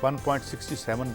1.67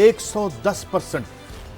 110%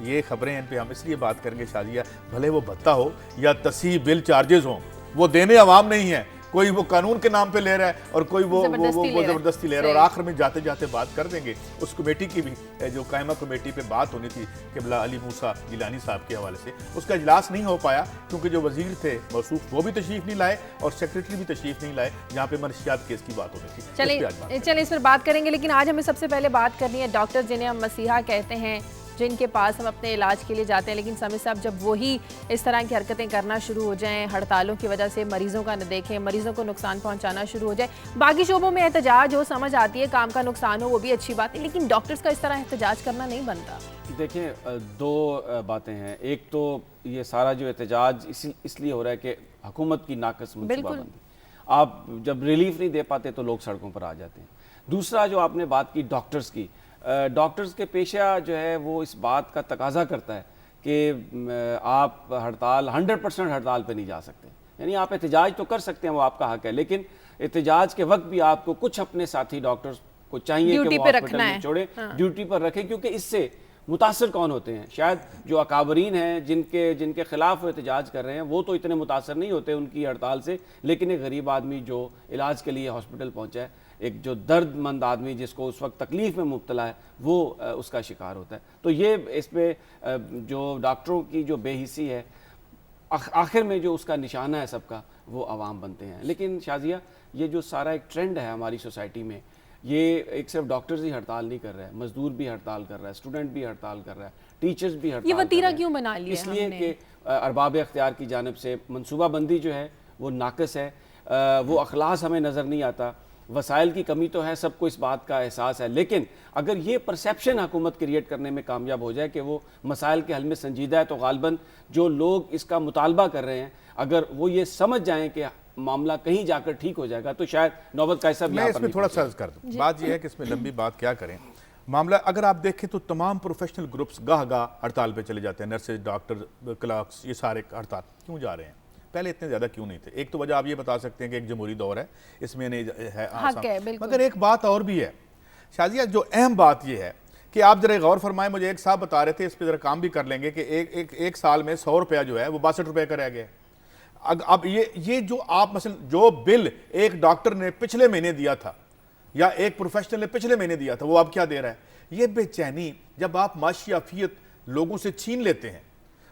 یہ خبریں ان پہ ہم اس لیے بات کریں گے شازیہ، بھلے وہ بھتہ ہو یا تصحیح بل چارجز ہوں، وہ دینے عوام نہیں ہیں، کوئی وہ قانون کے نام پہ لے رہا ہے اور کوئی وہ زبردستی لے رہا ہے۔ اور آخر میں جاتے جاتے بات کر دیں گے اس کمیٹی کی بھی، جو قائمہ کمیٹی پہ بات ہونی تھی قبلہ علی موسیٰ گیلانی صاحب کے حوالے سے، اس کا اجلاس نہیں ہو پایا کیونکہ جو وزیر تھے موصوف وہ بھی تشریف نہیں لائے اور سیکریٹری بھی تشریف نہیں لائے، جہاں پہ منشیات کیس کی بات ہونی تھی۔ چلیں اس پر بات کریں گے، لیکن آج ہمیں سب سے پہلے بات کرنی ہے ڈاکٹر جنہیں ہم مسیحا کہتے ہیں، جن کے پاس ہم اپنے علاج کے لیے جاتے ہیں، لیکن سمیع صاحب جب وہی اس طرح کی حرکتیں کرنا شروع ہو جائیں، ہڑتالوں کی وجہ سے مریضوں کا نہ دیکھیں، مریضوں کو نقصان پہنچانا شروع ہو جائے، باقی شعبوں میں احتجاج ہو، سمجھ آتی ہے، کام کا نقصان ہو، وہ بھی اچھی بات ہے، لیکن ڈاکٹرز کا اس طرح احتجاج کرنا نہیں بنتا۔ دیکھیں دو باتیں ہیں، ایک تو یہ سارا جو احتجاج اس لیے ہو رہا ہے کہ حکومت کی ناقص منصوبہ بندی، آپ جب ریلیف نہیں دے پاتے تو لوگ سڑکوں پر آ جاتے ہیں۔ دوسرا جو آپ نے بات کی ڈاکٹرز کی، ڈاکٹرز کے پیشہ جو ہے وہ اس بات کا تقاضا کرتا ہے کہ آپ ہڑتال 100% ہڑتال پہ نہیں جا سکتے، یعنی آپ احتجاج تو کر سکتے ہیں، وہ آپ کا حق ہے، لیکن احتجاج کے وقت بھی آپ کو کچھ اپنے ساتھی ڈاکٹرز کو چاہیے کہ وہ ہاسپٹل میں چھوڑیں، ڈیوٹی پر رکھیں، کیونکہ اس سے متاثر کون ہوتے ہیں؟ شاید جو اکابرین ہیں جن کے خلاف وہ احتجاج کر رہے ہیں وہ تو اتنے متاثر نہیں ہوتے ان کی ہڑتال سے، لیکن ایک غریب آدمی جو علاج کے لیے ہاسپٹل پہنچا ہے، ایک جو درد مند آدمی جس کو اس وقت تکلیف میں مبتلا ہے، وہ اس کا شکار ہوتا ہے۔ تو یہ اس پہ جو ڈاکٹروں کی جو بے حسی ہے، آخر میں جو اس کا نشانہ ہے سب کا، وہ عوام بنتے ہیں۔ لیکن شازیہ یہ جو سارا ایک ٹرینڈ ہے ہماری سوسائٹی میں، یہ ایک صرف ڈاکٹرز ہی ہڑتال نہیں کر رہا ہے، مزدور بھی ہڑتال کر رہا ہے، اسٹوڈنٹ بھی ہڑتال کر رہا ہے، ٹیچرز بھی ہڑتال کر رہے ہیں۔ یہ وتیرہ کیوں بنا لیا؟ اس لیے کہ ارباب اختیار کی جانب سے منصوبہ بندی جو ہے وہ ناقص ہے، وہ اخلاص ہمیں نظر نہیں آتا، وسائل کی کمی تو ہے، سب کو اس بات کا احساس ہے، لیکن اگر یہ پرسیپشن حکومت کریٹ کرنے میں کامیاب ہو جائے کہ وہ مسائل کے حل میں سنجیدہ ہے، تو غالباً جو لوگ اس کا مطالبہ کر رہے ہیں اگر وہ یہ سمجھ جائیں کہ معاملہ کہیں جا کر ٹھیک ہو جائے گا، تو شاید نوبت کا حصہ بھی میں اس میں تھوڑا سا عرض کر دوں۔ بات یہ ہے کہ اس میں لمبی بات کیا کریں، معاملہ اگر آپ دیکھیں تو تمام پروفیشنل گروپس گاہ ہڑتال پہ چلے جاتے ہیں، نرسز، ڈاکٹر، کلرکس، یہ سارے ہڑتال کیوں جا رہے ہیں؟ پہلے اتنے زیادہ کیوں نہیں تھے؟ ایک تو وجہ آپ یہ بتا سکتے ہیں کہ ایک جمہوری دور ہے، اس میں مگر ایک بات اور بھی ہے شازیہ، جو اہم بات یہ ہے کہ آپ ذرا غور فرمائیں، مجھے ایک صاحب بتا رہے تھے، اس پہ ذرا کام بھی کر لیں گے، کہ ایک سال میں 100 روپیہ جو ہے وہ 62 روپے کا رہ گیا ہے۔ اب یہ جو آپ مثلا جو بل ایک ڈاکٹر نے پچھلے مہینے دیا تھا یا ایک پروفیشنل نے پچھلے مہینے دیا تھا، وہ اب کیا دے رہا ہے؟ یہ بے چینی جب آپ معاشی عافیت لوگوں سے چھین لیتے ہیں،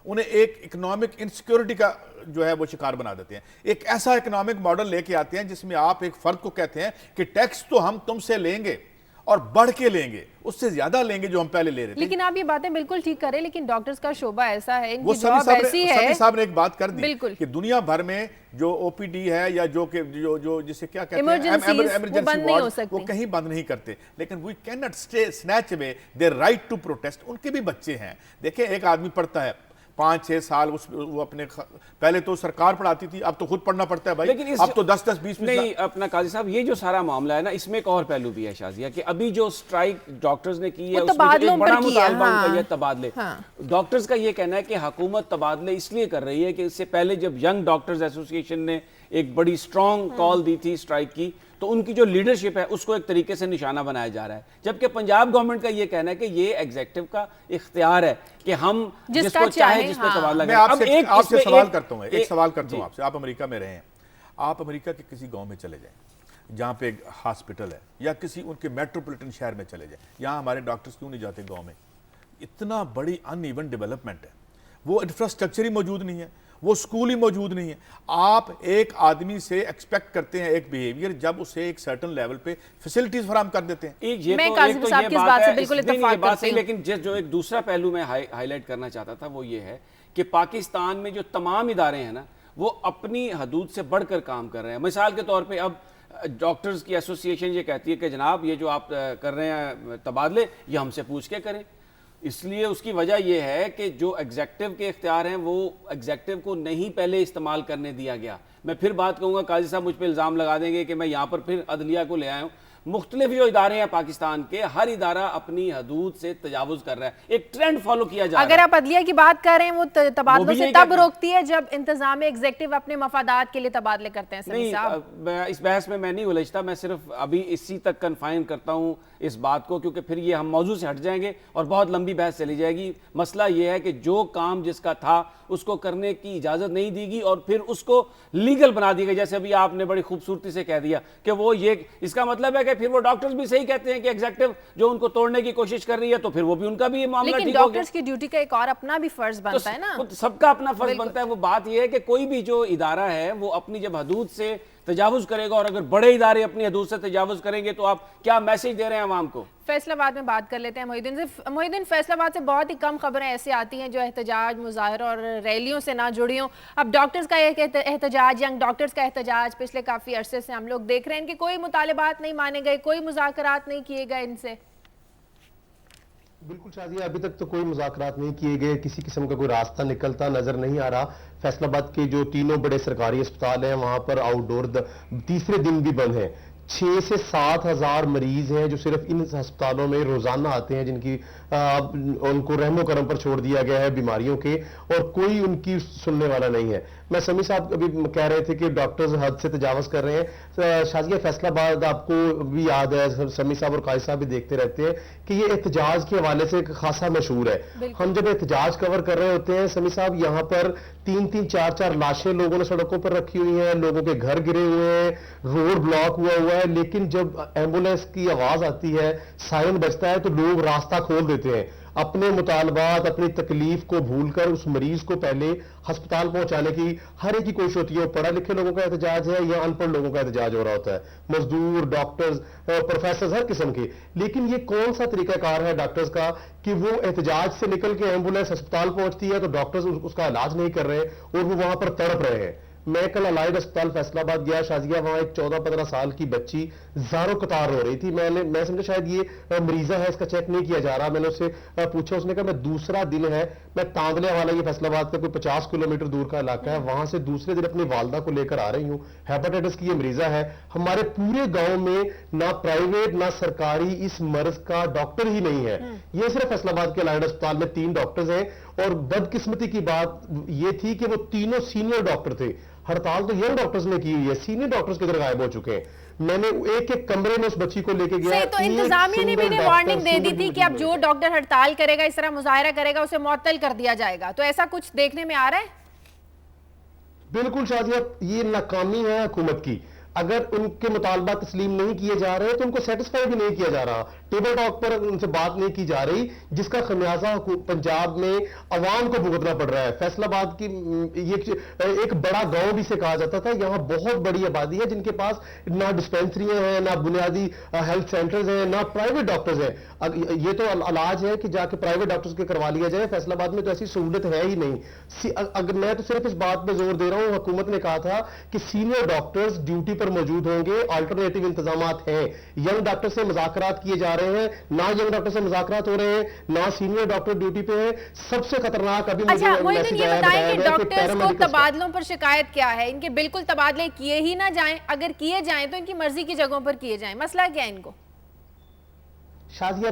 انہیں ایک اکنامک انسیکیورٹی کا جو ہے وہ شکار بنا دیتے ہیں، ایک ایسا اکنامک ماڈل لے کے آتے ہیں جس میں آپ ایک فرد کو کہتے ہیں کہ ٹیکس تو ہم تم سے لیں گے اور بڑھ کے لیں گے، اس سے زیادہ لیں گے جو ہم پہلے لے رہے تھے۔ لیکن آپ یہ باتیں بالکل ٹھیک کریں، لیکن ڈاکٹرز کا شعبہ ایسا ہے، ان وہ کی جاب ایسی ہے۔ سمیع صاحب نے ایک بات کر دی بالکل کہ دنیا بھر میں جو او پی ڈی ہے یا جو جسے کیا کہتے ہیں ایمرجنسی وارڈ، وہ کہیں بند نہیں کرتے، لیکن we can not snatch away their right to protest. ان کے بھی بچے ہیں، دیکھیں ایک آدمی پڑھتا ہے 5-6 سال، وہ اپنے پہلے تو سرکار پڑھاتی تھی، اب تو خود پڑھنا پڑتا ہے بھائی، اب تو 10-20 نہیں اپنا قاضی صاحب، یہ جو سارا معاملہ ہے نا، اس میں ایک اور پہلو بھی ہے شازیہ، کہ ابھی جو سٹرائک ڈاکٹرز نے کی ہے اس میں ایک بڑا مطالبہ ان کا یہ تبادلے، ڈاکٹرز کا یہ کہنا ہے کہ حکومت تبادلے اس لیے کر رہی ہے کہ اس سے پہلے جب ینگ ڈاکٹرز ایسوسی ایشن نے ایک بڑی سٹرونگ کال دی تھی سٹرائک کی، تو ان کی جو لیڈرشپ ہے اس کو ایک طریقے سے نشانہ بنایا جا رہا ہے، جبکہ پنجاب گورنمنٹ کا یہ کہنا ہے کہ یہ ایگزیکٹو کا اختیار ہے کہ ہم جس کو چاہے جس پہ تبادلہ کریں۔ میں آپ سے سوال کرتا ہوں، ایک سوال کرتا ہوں آپ سے، آپ امریکہ میں رہے ہیں، آپ امریکہ کے کسی گاؤں میں چلے جائیں جہاں پہ ایک ہاسپٹل ہے، یا کسی ان کے میٹروپولیٹن شہر میں چلے جائیں، یہاں ہمارے ڈاکٹرز کیوں نہیں جاتے گاؤں میں؟ اتنا بڑی ان ایون ڈیولپمنٹ ہے، وہ انفراسٹرکچر ہی موجود نہیں ہے، وہ سکول ہی موجود نہیں ہے۔ آپ ایک آدمی سے ایکسپیکٹ کرتے ہیں ایک بیہیویئر جب اسے ایک سرٹن لیول پہ فیسلٹیز فراہم کر دیتے ہیں۔ میں قاسم صاحب کی اس بات سے بالکل اتفاق کرتی ہوں، لیکن جو ایک دوسرا پہلو میں ہائی لائٹ کرنا چاہتا تھا وہ یہ ہے کہ پاکستان میں جو تمام ادارے ہیں نا، وہ اپنی حدود سے بڑھ کر کام کر رہے ہیں۔ مثال کے طور پہ اب ڈاکٹرز کی ایسوسی ایشن یہ کہتی ہے کہ جناب یہ جو آپ کر رہے ہیں تبادلے، یہ ہم سے پوچھ کے کریں۔ اس لیے اس کی وجہ یہ ہے کہ جو ایگزیکٹو کے اختیار ہیں وہ ایگزیکٹو کو نہیں پہلے استعمال کرنے دیا گیا۔ میں پھر بات کہوں گا، قاضی صاحب مجھ پہ الزام لگا دیں گے کہ میں یہاں پر پھر عدلیہ کو لے آیا ہوں، مختلف جو ادارے ہیں پاکستان کے، ہر ادارہ اپنی حدود سے تجاوز کر رہا ہے، ایک ٹرینڈ فالو کیا جا رہا ہے۔ اگر آپ عدلیہ کی بات کر رہے ہیں، وہ تبادلوں سے تب روکتی ہے جب انتظام ایگزیکٹو اپنے مفادات کے لیے تبادلے کرتے ہیں۔ سمیع صاحب، اس بحث میں نہیں الجھتا، میں صرف ابھی اسی تک کنفائن کرتا ہوں اس بات کو، کیونکہ پھر یہ ہم موضوع سے ہٹ جائیں گے اور بہت لمبی بحث چلی جائے گی۔ مسئلہ یہ ہے کہ جو کام جس کا تھا اس کو کرنے کی اجازت نہیں دی گئی اور پھر اس کو لیگل بنا دی گئی، جیسے ابھی آپ نے بڑی خوبصورتی سے کہہ دیا کہ وہ یہ، اس کا مطلب ہے کہ پھر وہ ڈاکٹرز بھی صحیح کہتے ہیں کہ ایگزیکٹو جو ان کو توڑنے کی کوشش کر رہی ہے، تو پھر وہ بھی ان کا بھی معاملہ ٹھیک ہو گیا۔ لیکن ڈاکٹرز کی ڈیوٹی کا ایک اور اپنا بھی فرض بنتا ہے نا، سب کا اپنا فرض بنتا ہے۔ وہ بات یہ ہے کہ کوئی بھی جو ادارہ ہے وہ اپنی جب حدود سے تجاوز کرے گا، اور اگر بڑے ادارے اپنی حدود سے تجاوز کریں گے تو آپ کیا میسج دے رہے ہیں عوام کو؟ فیصل آباد میں بات کر لیتے ہیں محی الدین سے۔ محی الدین، فیصل آباد سے بہت ہی کم خبریں ایسے آتی ہیں جو احتجاج، مظاہروں اور ریلیوں سے نہ جڑی ہوں۔ اب ڈاکٹرز کا ایک احتجاج، ینگ ڈاکٹرز کا احتجاج پچھلے کافی عرصے سے ہم لوگ دیکھ رہے ہیں کہ کوئی مطالبات نہیں مانے گئے، کوئی مذاکرات نہیں کیے گئے ان سے۔ بالکل شازیہ، ابھی تک تو کوئی مذاکرات نہیں کیے گئے، کسی قسم کا کوئی راستہ نکلتا نظر نہیں آ رہا۔ فیصل آباد کے جو تینوں بڑے سرکاری اسپتال ہیں وہاں پر آؤٹ ڈور تیسرے دن بھی بند ہیں۔ 6 سے 7 ہزار مریض ہیں جو صرف ان ہسپتالوں میں روزانہ آتے ہیں، جن کی ان کو رحم و کرم پر چھوڑ دیا گیا ہے بیماریوں کے، اور کوئی ان کی سننے والا نہیں ہے۔ میں سمیع صاحب ابھی کہہ رہے تھے کہ ڈاکٹرز حد سے تجاوز کر رہے ہیں۔ شازیہ، فیصل آباد آپ کو بھی یاد ہے، سمیع صاحب اور قائد صاحب بھی دیکھتے رہتے ہیں کہ یہ احتجاج کے حوالے سے خاصا مشہور ہے۔ ہم جب احتجاج کور کر رہے ہوتے ہیں سمیع صاحب، یہاں پر 3-3 4-4 لاشیں لوگوں نے سڑکوں پر رکھی ہوئی ہیں، لوگوں کے گھر گرے ہوئے ہیں، روڈ بلاک ہوا ہے، لیکن جب ایمبولینس کی آواز آتی ہے، سائرن بجتا ہے، تو لوگ راستہ کھول دیتے ہیں، اپنے مطالبات، اپنی تکلیف کو بھول کر اس مریض کو پہلے ہسپتال پہنچانے کی ہر ایک کی کوشش ہوتی ہے۔ پڑھے لکھے لوگوں کا احتجاج ہے یا ان پڑھ لوگوں کا احتجاج ہو رہا ہوتا ہے، مزدور، ڈاکٹرز، پروفیسرز، ہر قسم کے۔ لیکن یہ کون سا طریقہ کار ہے ڈاکٹرز کا کہ وہ احتجاج سے نکل کے ایمبولینس ہسپتال پہنچتی ہے تو ڈاکٹرز اس کا علاج نہیں کر رہے اور وہ وہاں پر تڑپ رہے ہیں۔ میں کل الائڈ اسپتال فیصل آباد گیا شازیہ، وہاں ایک 14-15 سال کی بچی زاروں قطار رو رہی تھی۔ میں سمجھا شاید یہ مریضہ ہے، اس کا چیک نہیں کیا جا رہا۔ میں نے اس سے پوچھا، اس نے کہا میں دوسرا دن ہے، میں تاندلے والا، یہ فیصل آباد کا کوئی 50 کلومیٹر دور کا علاقہ ہے، وہاں سے دوسرے دن اپنی والدہ کو لے کر آ رہی ہوں، ہیپاٹائٹس کی یہ مریضہ ہے۔ ہمارے پورے گاؤں میں نہ پرائیویٹ نہ سرکاری اس مرض کا ڈاکٹر ہی نہیں ہے۔ یہ صرف فیصل آباد کے الائڈ اسپتال میں 3 ڈاکٹرز ہیں، اور بدقسمتی کی بات یہ تھی کہ وہ تینوں سینئر ڈاکٹر تھے۔ ہڑتال تو ینگ ڈاکٹرز نے کی ہوئی ہے، سینئر ڈاکٹرز کدھر غائب ہو چکے ہیں۔ میں نے ایک کمرے میں اس بچی کو لے کے گیا۔ تو انتظامیہ نے بھی وارننگ دے دی تھی کہ اب جو ڈاکٹر ہڑتال کرے گا، اس طرح مظاہرہ کرے گا، اسے معطل کر دیا جائے گا، تو ایسا کچھ دیکھنے میں آ رہا ہے؟ بالکل شازیہ، یہ ناکامی ہے حکومت کی۔ اگر ان کے مطالبات تسلیم نہیں کیے جا رہے تو ان کو سیٹسفائی بھی نہیں کیا جا رہا، ٹیبل ٹاک پر ان سے بات نہیں کی جا رہی، جس کا خمیازہ پنجاب میں عوام کو بھگتنا پڑ رہا ہے۔ فیصل آباد کی ایک بڑا گاؤں بھی سے کہا جاتا تھا، یہاں بہت بڑی آبادی ہے جن کے پاس نہ ڈسپینسریاں ہیں، نہ بنیادی ہیلتھ سینٹرز ہیں، نہ پرائیویٹ ڈاکٹرز ہیں۔ یہ تو علاج ہے کہ جا کے پرائیویٹ ڈاکٹرز کے کروا لیا جائے، فیصل آباد میں تو ایسی سہولت ہے ہی نہیں۔ اگر میں تو صرف اس بات پہ زور دے رہا ہوں، حکومت نے کہا تھا کہ سینئر ڈاکٹرز ڈیوٹی پر موجود ہوں گے، آلٹرنیٹو انتظامات ہیں۔ ینگ ڈاکٹر سے مذاکرات کیے جا رہے ہیں، نہ ینگ ڈاکٹر سے مذاکرات ہو رہے ہیں، نہ سینئر ڈاکٹر ڈیوٹی پہ ہیں۔ سب سے خطرناک ابھی اچھا محی الدین، یہ بتائیں کہ ڈاکٹرز کو تبادلوں پر شکایت کیا ہے؟ ان کے بالکل تبادلے کیے ہی نہ جائیں، اگر کیے جائیں تو ان کی مرضی کی جگہوں پر کیے جائیں، مسئلہ کیا ہے ان کو؟ شازیہ،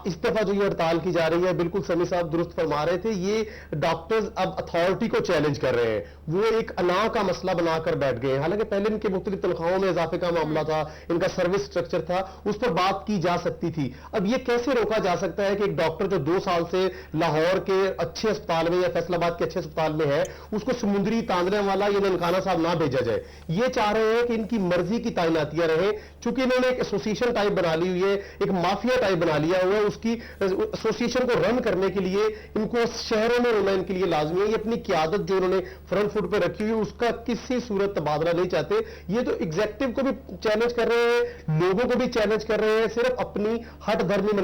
اس دفعہ جو یہ ہڑتال کی جا رہی ہے، بالکل سمیع صاحب درست فرما رہے تھے، یہ ڈاکٹرز اب اتھارٹی کو چیلنج کر رہے ہیں۔ وہ ایک انا کا مسئلہ بنا کر بیٹھ گئے ہیں، حالانکہ پہلے ان کے مختلف تنخواہوں میں اضافے کا معاملہ تھا، ان کا سروس سٹرکچر تھا، اس پر بات کی جا سکتی تھی۔ اب یہ کیسے روکا جا سکتا ہے کہ ایک ڈاکٹر جو 2 سال سے لاہور کے اچھے اسپتال میں یا فیصل آباد کے اچھے اسپتال میں ہے، اس کو سمندری تاندلے والا یا ننکانہ صاحب نہ بھیجا جائے؟ یہ چاہ رہے ہیں کہ ان کی مرضی کی تعیناتیاں رہیں، چونکہ انہوں نے ایک ایسوسیشن ٹائپ بنا لی ہوئی ہے، ایک مافیا ٹائپ بنا لیا ہوا ہے۔ اس کی ایسوسیشن کو رن کرنے کے لیے ان کو شہروں میں رونا ان کے لیے لازمی ہے۔ یہ اپنی قیادت جو انہوں نے فرنٹ فٹ پہ رکھی ہوئی، اس کا کسی صورت تبادلہ نہیں چاہتے۔ یہ تو ایگزیکٹو کو بھی چیلنج کر رہے ہیں، لوگوں کو بھی چیلنج کر رہے ہیں، صرف اپنی ہٹ دھرمی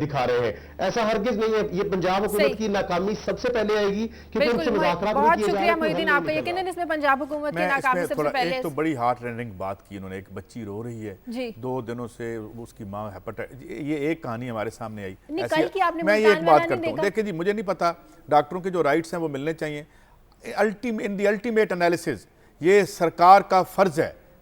دکھا رہے ہیں۔ ایسا ہرگز نہیں ہے۔ یہ پنجاب حکومت کی ناکامی سب سے پہلے آئے گی کیونکہ ان سے مذاکرات نہیں کیے جا رہے۔ بہت شکریہ محی الدین آپ کا، یقیناً اس میں پنجاب حکومت کی ناکامی سب سے پہلے۔ ایک تو بڑی ہارٹ رینڈنگ بات کی انہوں نے، ایک بچی رو رہی ہے 2 دنوں سے، اس کی ماں ہیپاٹائٹس، یہ ایک کہانی ہمارے سامنے آئی۔ میں یہ ایک بات کرتا ہوں، دیکھیں جی، مجھے نہیں پتا ڈاکٹروں کے جو رائٹس ہیں وہ ملنے چاہیے۔ ان دی الٹیمیٹ انالیسز یہ سرکار کا فرض ہے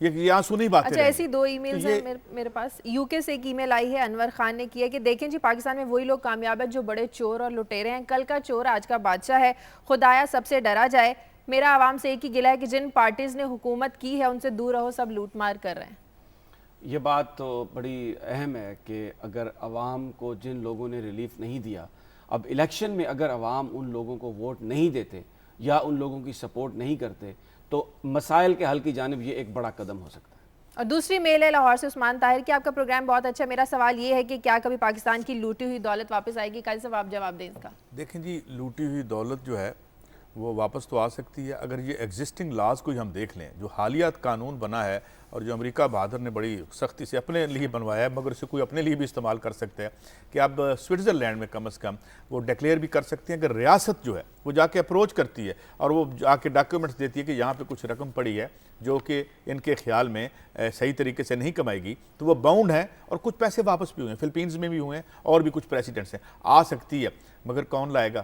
یہ آنسو نہیں باتیں اچھا رہیں ایسی 2 ای میلز ہیں میرے پاس. UK سے ایک ای میل آئی ہے, انور خان نے کی ہے کہ دیکھیں جی پاکستان میں وہی لوگ کامیاب ہیں جو بڑے چور اور لٹیرے ہیں, کل کا چور آج کا بادشاہ ہے, خدایا سب سے ڈرا جائے. میرا عوام سے ایک ہی گلہ ہے کہ جن پارٹیز نے حکومت کی ہے ان سے دور رہو, سب لوٹ مار کر رہے ہیں. یہ بات تو بڑی اہم ہے کہ اگر عوام کو جن لوگوں نے ریلیف نہیں دیا, اب الیکشن میں اگر عوام ان لوگوں کو ووٹ نہیں دیتے یا ان لوگوں کی سپورٹ نہیں کرتے تو مسائل کے حل کی جانب یہ ایک بڑا قدم ہو سکتا ہے. اور دوسری میل ہے لاہور سے عثمان طاہر کہ آپ کا پروگرام بہت اچھا ہے, میرا سوال یہ ہے کہ کیا کبھی پاکستان کی لوٹی ہوئی دولت واپس آئے گی؟ قاضی صاحب آپ جواب دیں اس کا. دیکھیں جی, لوٹی ہوئی دولت جو ہے وہ واپس تو آ سکتی ہے اگر یہ ایگزسٹنگ لاز کو ہی ہم دیکھ لیں. جو حالیہ قانون بنا ہے اور جو امریکہ بہادر نے بڑی سختی سے اپنے لیے بنوایا ہے, مگر اسے کوئی اپنے لیے بھی استعمال کر سکتا ہے کہ اب سوئٹزرلینڈ میں کم از کم وہ ڈکلیئر بھی کر سکتے ہیں اگر ریاست جو ہے وہ جا کے اپروچ کرتی ہے اور وہ جا کے ڈاکیومنٹس دیتی ہے کہ یہاں پہ کچھ رقم پڑی ہے جو کہ ان کے خیال میں صحیح طریقے سے نہیں کمائے گی, تو وہ باؤنڈ ہے اور کچھ پیسے واپس بھی ہوئے ہیں, فلپینز میں بھی ہوئے ہیں اور بھی کچھ پریسیڈنٹس ہیں. آ سکتی ہے مگر کون لائے گا؟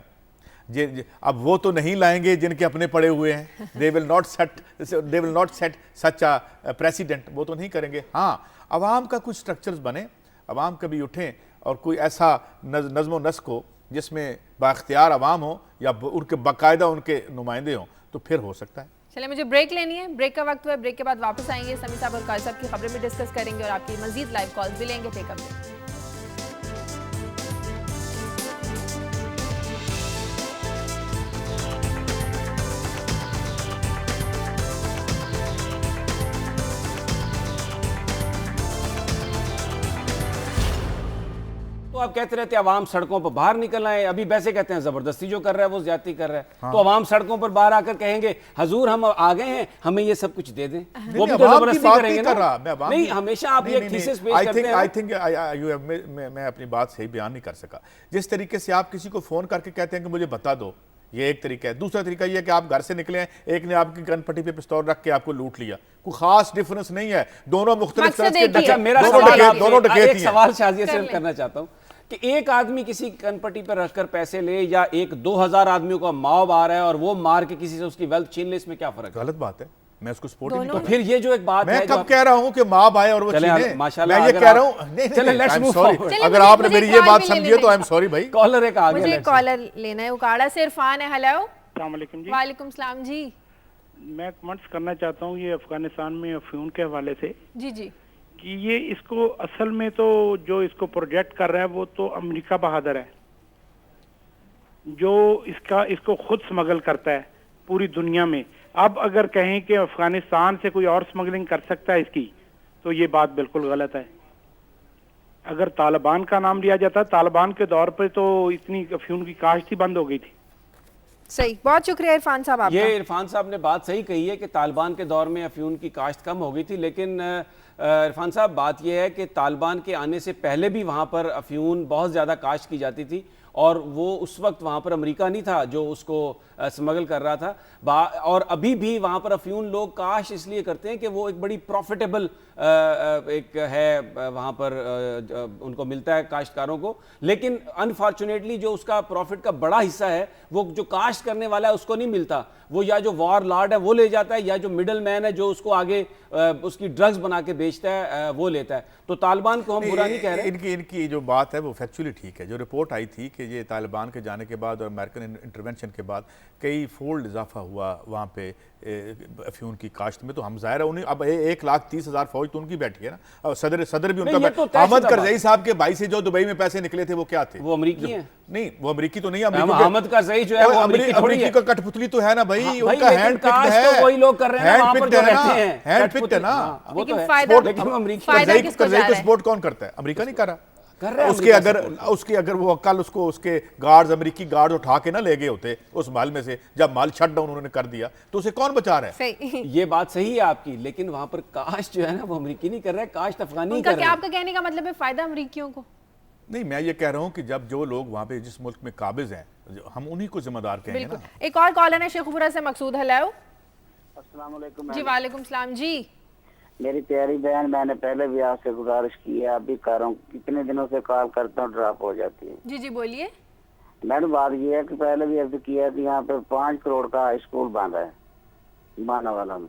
اب وہ تو نہیں لائیں گے جن کے اپنے پڑے ہوئے ہیں. they will not set such a precedent. وہ تو نہیں کریں گے. ہاں, عوام کا کچھ سٹرکچرز بنے, عوام کبھی اٹھیں اور کوئی ایسا نظم و نسق ہو جس میں بااختیار عوام ہو یا ان کے باقاعدہ ان کے نمائندے ہوں, تو پھر ہو سکتا ہے. چلیں مجھے بریک لینی ہے, بریک کا وقت ہوا ہے, بریک کے بعد واپس آئیں گے. سمیع صاحب اور قاضی صاحب کی خبریں بھی ڈسکس کریں گے اور آپ کی مزید لائیو کالز بھی لیں گے. ٹیک اپ بریک. تو آپ کہتے رہتے ہیں عوام سڑکوں پر باہر نکل آئے, ابھی ویسے کہتے ہیں زبردستی جو کر رہا ہے وہ زیادتی کر رہا ہے. تو عوام سڑکوں پر باہر آ کر کہیں گے حضور ہم آ گئے ہیں, ہمیں یہ سب کچھ دے دیں, وہ بھی تو زبردستی کریں گے نا. نہیں, ہمیشہ آپ یہ تھیسس پیش کرتے ہیں. میں اپنی بات صحیح بیان نہیں کر سکا. جس طریقے سے آپ کسی کو فون کر کے کہتے ہیں کہ مجھے بتا دو, یہ ایک طریقہ ہے. دوسرا طریقہ یہ ہے کہ آپ گھر سے نکلے ہیں, ایک نے آپ کی گن پٹی پہ پستول رکھ کے آپ کو لوٹ لیا. کوئی خاص ڈیفرنس نہیں ہے, دونوں مختلف طرح کے. اچھا, میرا ایک سوال شازیہ صرف کرنا چاہتا ہوں کہ ایک آدمی کسی کن پٹی پر رکھ کر پیسے لے یا 1-2 ہزار آدمیوں کا ماب آ رہا ہے اور وہ مار کے کسی سے اس کی ویلتھ چھین لے, اس میں کیا فرق ہے؟ غلط بات ہے, میں اس کو سپورٹ نہیں تو پھر یہ جو ایک بات ہے, میں کب کہہ رہا ہوں کہ ماب آئے اور وہ چھینے, میں یہ کہہ رہا ہوں. چلیں لیٹس موو فارورڈ. اگر آپ نے میری یہ بات سمجھی تو آئی ایم سوری بھائی. کالر ایک آ گیا, مجھے کالر لینا ہے. اکاڑا سے عرفان ہے. ہیلو, السلام علیکم جی. وعلیکم السلام جی. میں کمنٹس کرنا چاہتا ہوں یہ افغانستان میں افیون کے حوالے سے جی جی کہ یہ اس کو اصل میں تو جو اس کو پروجیکٹ کر رہا ہے وہ تو امریکہ بہادر ہے جو اس کو خود سمگل کرتا ہے پوری دنیا میں. اب اگر کہیں کہ افغانستان سے کوئی اور سمگلنگ کر سکتا ہے اس کی, تو یہ بات بالکل غلط ہے. اگر طالبان کا نام لیا جاتا, طالبان کے دور پہ تو اتنی افیون کی کاشت ہی بند ہو گئی تھی. صحیح, بہت شکریہ عرفان صاحب آپ کا. یہ عرفان صاحب نے بات صحیح کہی ہے کہ طالبان کے دور میں افیون کی کاشت کم ہو گئی تھی, لیکن عرفان صاحب بات یہ ہے کہ طالبان کے آنے سے پہلے بھی وہاں پر افیون بہت زیادہ کاشت کی جاتی تھی اور وہ اس وقت وہاں پر امریکہ نہیں تھا جو اس کو سمگل کر رہا تھا. اور ابھی بھی وہاں پر افیون لوگ کاشت اس لیے کرتے ہیں کہ وہ ایک بڑی پروفیٹیبل ایک ہے, وہاں پر ان کو ملتا ہے کاشتکاروں کو, لیکن انفارچونیٹلی جو اس کا پروفٹ کا بڑا حصہ ہے وہ جو کاشت کرنے والا ہے اس کو نہیں ملتا. وہ یا جو وار لارڈ ہے وہ لے جاتا ہے یا جو مڈل مین ہے جو اس کو آگے اس کی ڈرگز بنا کے بیچتا ہے وہ لیتا ہے. تو طالبان کو ہم برا نہیں کہہ رہے. ان کی جو بات ہے وہ فیکچولی ٹھیک ہے. جو رپورٹ آئی تھی کہ یہ طالبان کے جانے کے بعد اور امریکن انٹرونشن کے بعد کئی فولڈ اضافہ ہوا وہاں پہ افیون کی کاشت میں, تو ہم ظاہر ہے اب 1,30,000 فوج تو ان کی بیٹھی ہے نا. صدر بھی ان کا, احمد کرزئی صاحب کے بھائی سے جو دبئی میں پیسے نکلے تھے وہ کیا تھے؟ وہ امریکی ہیں. نہیں, وہ امریکی تو نہیں ہے. احمد کرزئی جو ہے وہ امریکی کا کٹ پتلی تو ہے نا بھائی, ان کا ہینڈ پکڈ ہے. وہی لوگ کر رہے ہیں وہاں پر جو رہتے ہیں, ہینڈ پکڈ ہے نا. وہ تو ہے, لیکن کرزئی کو سپورٹ کون کرتا ہے؟ امریکہ نہیں کر رہا. اس کے اگر وہ کل اس کے گارڈز, امریکی گارڈز اٹھا کے نہ لے گئے ہوتے اس محل میں سے جب محل شٹ ڈاؤن انہوں نے کر دیا, تو اسے کون بچا رہا ہے؟ یہ بات صحیح ہے آپ کی, لیکن وہاں پر کاشت جو ہے نا وہ امریکی نہیں کر رہا ہے, کاشت افغانی کر رہا ہے. آپ کا کہنے کا مطلب ہے فائدہ امریکیوں کو نہیں. میں یہ کہہ رہا ہوں کہ جب جو لوگ وہاں پہ جس ملک میں قابض ہیں ہم انہی کو ذمہ دار کہیں گے نا. ایک اور کالر ہے شیخ پورہ سے, مقصود. ہیلو, السلام علیکم جی. وعلیکم السلام جی. میری پیاری بہن, میں نے پہلے بھی آپ سے گزارش کی ہے, اب بھی کر رہا ہوں, کتنے دنوں سے کال کرتا ہوں ڈراپ ہو جاتی ہے. جی جی بولیے. میڈم بات یہ ہے کہ پہلے بھی عرض کیا کہ یہاں پہ 5 کروڑ کا اسکول باندھا ہے مانا والا میں,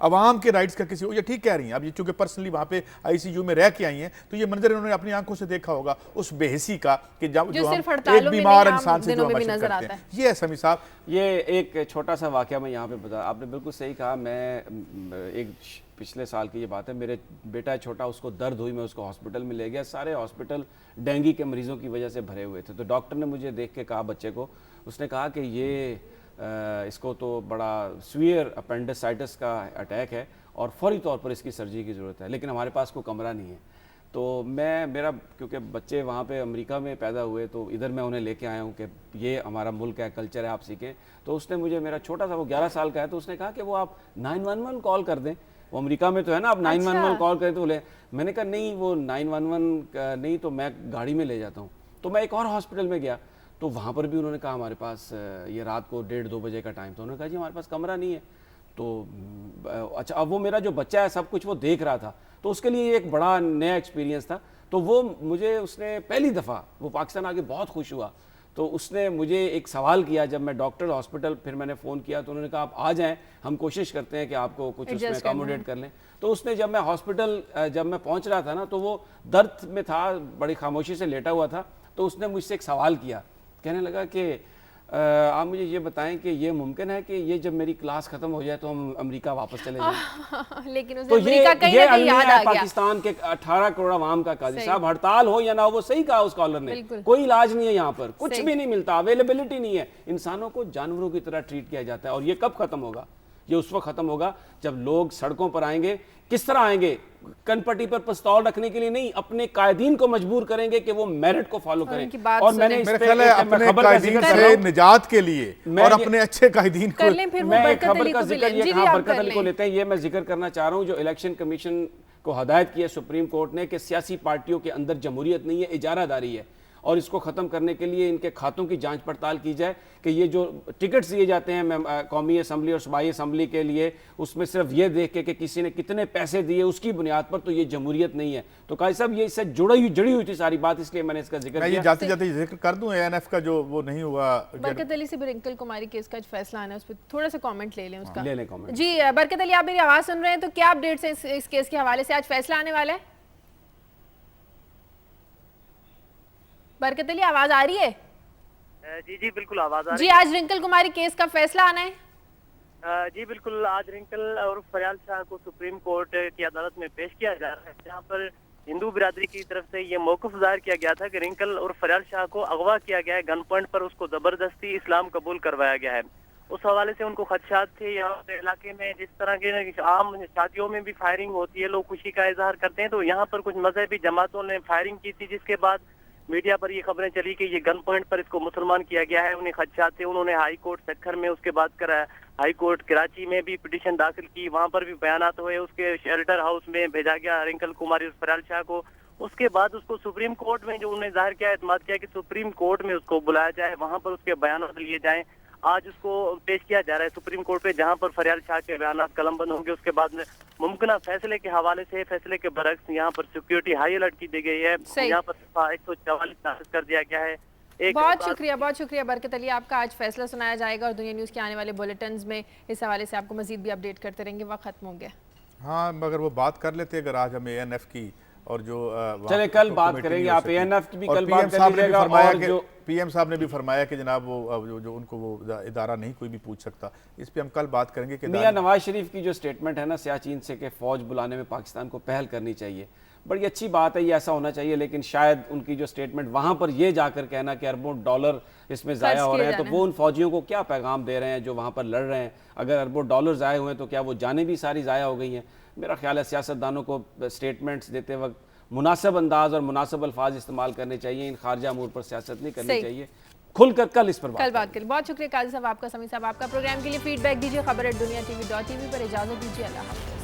عوام کے رائٹس کا کسی یہ ٹھیک کہہ رہی ہیں اب، یہ چونکہ پرسنلی وہاں پہ ICU میں رہ کے آئی ہیں تو یہ منظر انہوں نے اپنی آنکھوں سے دیکھا ہوگا اس بے حسی کا کہ جو ہم ایک بیمار انسان سے جو ہم اشر کرتے ہیں. یہ ہے سمیع صاحب، یہ ایک چھوٹا سا واقعہ میں یہاں پہ بتا، آپ نے بالکل صحیح کہا. میں ایک پچھلے سال کی یہ بات ہے، میرے بیٹا چھوٹا، اس کو درد ہوئی، میں اس کو ہاسپٹل میں لے گیا. سارے ہاسپٹل ڈینگی کے مریضوں کی وجہ سے بھرے ہوئے تھے. تو ڈاکٹر نے مجھے دیکھ کے کہا بچے کو، اس نے کہا کہ یہ اس کو تو بڑا سویئر اپینڈسائٹس کا اٹیک ہے اور فوری طور پر اس کی سرجری کی ضرورت ہے، لیکن ہمارے پاس کوئی کمرہ نہیں ہے. تو میرا کیونکہ بچے وہاں پہ امریکہ میں پیدا ہوئے تو ادھر میں انہیں لے کے آیا ہوں کہ یہ ہمارا ملک ہے، کلچر ہے، آپ سیکھیں. تو اس نے مجھے، میرا چھوٹا سا، وہ 11 سال کا ہے، تو اس نے کہا کہ وہ آپ 911 کال کر دیں. وہ امریکہ میں تو ہے نا، آپ 911 کال کریں تو لے. میں نے کہا نہیں، وہ 911 نہیں تو میں گاڑی میں لے جاتا ہوں. تو میں ایک اور ہاسپٹل میں گیا تو وہاں پر بھی انہوں نے کہا ہمارے پاس یہ رات کو 1:30-2 بجے کا ٹائم تھا. انہوں نے کہا جی ہمارے پاس کمرہ نہیں ہے. تو اچھا، اب وہ میرا جو بچہ ہے سب کچھ وہ دیکھ رہا تھا تو اس کے لیے ایک بڑا نیا ایکسپیرینس تھا. تو وہ مجھے، اس نے پہلی دفعہ وہ پاکستان آ کے بہت خوش ہوا. تو اس نے مجھے ایک سوال کیا جب میں ڈاکٹر ہاسپٹل، پھر میں نے فون کیا تو انہوں نے کہا آپ آ جائیں، ہم کوشش کرتے ہیں کہ آپ کو کچھ اس میں اکاموڈیٹ کر لیں. تو اس نے جب میں ہاسپٹل جب میں پہنچ رہا تھا نا تو وہ درد میں تھا، بڑی خاموشی سے لیٹا ہوا تھا. تو اس نے مجھ سے ایک سوال کیا، کہنے لگا کہ آپ مجھے یہ بتائیں کہ یہ ممکن ہے کہ یہ جب میری کلاس ختم ہو جائے تو ہم امریکہ واپس چلے جائیں. لیکن تو یہ المیہ ہے پاکستان کے 18 کروڑ عوام کا. قاضی صاحب ہڑتال ہو یا نہ ہو، وہ صحیح کہا اس کالر نے، کوئی علاج نہیں ہے یہاں پر، کچھ بھی نہیں ملتا، اویلیبلٹی نہیں ہے. انسانوں کو جانوروں کی طرح ٹریٹ کیا جاتا ہے. اور یہ کب ختم ہوگا؟ یہ اس وقت ختم ہوگا جب لوگ سڑکوں پر آئیں گے. کس طرح آئیں گے؟ کن پٹی پر پستول رکھنے کے لیے نہیں، اپنے قائدین کو مجبور کریں گے کہ وہ میرٹ کو فالو کریں. اور میں نے میرے خیال ہے اپنے قائدین سے نجات کے لیے اور اپنے اچھے قائدین کو، میں ایک خبر کا ذکر، یہ کہاں برکت علی کو لیتے ہیں، یہ میں ذکر کرنا چاہ رہا ہوں. جو الیکشن کمیشن کو ہدایت کی ہے سپریم کورٹ نے کہ سیاسی پارٹیوں کے اندر جمہوریت نہیں ہے، اجارہ داری ہے، اور اس کو ختم کرنے کے لیے ان کے کھاتوں کی جانچ پڑتال کی جائے کہ یہ جو ٹکٹس دیے جاتے ہیں قومی اسمبلی اور صوبائی اسمبلی کے لیے، اس میں صرف یہ دیکھ کے کہ کسی نے کتنے پیسے دیے اس کی بنیاد پر، تو یہ جمہوریت نہیں ہے. تو قاضی صاحب یہ اس سے جڑی ہوئی تھی ساری بات، اس لیے میں نے اس کا ذکر کیا. میں یہ جاتے جاتے ذکر کر دوں ANF کا جو وہ نہیں ہوا، برکت علی سے رنکل کماری کیس کا فیصلہ آنا ہے، اس پہ تھوڑا سا کامنٹ لے لیں اس کا. لے لیں کامنٹ. جی برکت علی، آپ میری آواز سن رہے ہیں تو کیا اپڈیٹس ہیں اس کیس کے حوالے سے؟ آج فیصلہ آنے والا ہے. برکت علی آواز آ رہی ہے؟ جی جی بالکل آواز آ رہی ہے. جی آج رنکل کماری کیس کا فیصلہ آنا ہے. جی بالکل، آج رنکل اور فریال شاہ کو سپریم کورٹ کی عدالت میں پیش کیا جا رہا ہے، جہاں پر ہندو برادری کی طرف سے یہ موقف ظاہر کیا گیا تھا کہ رنکل اور فریال شاہ کو اغوا کیا گیا ہے، گن پوائنٹ پر اس کو زبردستی اسلام قبول کروایا گیا ہے. اس حوالے سے ان کو خدشات تھے. یہاں پہ علاقے میں جس طرح کے عام شادیوں میں بھی فائرنگ ہوتی ہے، لوگ خوشی کا اظہار کرتے ہیں، تو یہاں پر کچھ مذہبی جماعتوں نے فائرنگ کی تھی، جس کے بعد میڈیا پر یہ خبریں چلی کہ یہ گن پوائنٹ پر اس کو مسلمان کیا گیا ہے. انہیں خدشات تھے، انہوں نے ہائی کورٹ سکھر میں، اس کے بعد کرایا ہائی کورٹ کراچی میں بھی پٹیشن داخل کی، وہاں پر بھی بیانات ہوئے. اس کے شیلٹر ہاؤس میں بھیجا گیا رنکل کماری اور فریال شاہ کو. اس کے بعد اس کو سپریم کورٹ میں جو انہوں نے ظاہر کیا، اعتماد کیا کہ سپریم کورٹ میں اس کو بلایا جائے، وہاں پر اس کے بیانات لیے جائیں. آج اس کو پیش کیا جا رہا ہے سپریم کورٹ پہ، جہاں پر فریال شاہ کے بیانات قلم بند ہوں گے. اس کے بعد میں ممکنہ فیصلے کے حوالے سے، فیصلے کے برعکس یہاں پر سیکیورٹی ہائی الرٹ کی دی گئی ہے. یہاں پر 144 نافذ کر دیا گیا ہے. بہت شکریہ برکت علی، آپ کا آج فیصلہ سنایا جائے گا اور دنیا نیوز کے آنے والے بلیٹنز میں اس حوالے سے آپ کو مزید بھی اپڈیٹ کرتے رہیں گے. وقت ختم ہو گیا. ہاں مگر وہ بات کر لیتے اگر آج ہم ANF کی اور جو چلے کل بات کریں گے، آپ ANF کی بھی کل بات کر لیجیے گا. اور جو PM صاحب نے بھی فرمایا کہ جناب وہ جو ان کو وہ ادارہ نہیں کوئی بھی پوچھ سکتا، اس پہ ہم کل بات کریں گے. کہ میاں نواز شریف کی جو سٹیٹمنٹ ہے نا سیاچین سے کہ فوج بلانے میں پاکستان کو پہل کرنی چاہیے، بڑی اچھی بات ہے، یہ ایسا ہونا چاہیے. لیکن شاید ان کی جو سٹیٹمنٹ وہاں پر یہ جا کر کہنا کہ اربوں ڈالر اس میں ضائع ہو رہے ہیں، تو وہ ان فوجیوں کو کیا پیغام دے رہے ہیں جو وہاں پر لڑ رہے ہیں؟ اگر اربوں ڈالر ضائع ہوئے تو کیا وہ جانیں بھی ساری ضائع ہو گئی ہیں؟ میرا خیال ہے سیاستدانوں کو سٹیٹمنٹس دیتے وقت مناسب انداز اور مناسب الفاظ استعمال کرنے چاہیے. ان خارجہ امور پر سیاست نہیں کرنی چاہیے. کھل کر کل اس پر بات کریں. بہت شکریہ قاضی صاحب آپ کا، سمیع صاحب آپ کا. پروگرام کے لیے فیڈ بیک دیجیے. خبر@duniatv.tv پر. اجازت دیجیے. اللہ حافظ.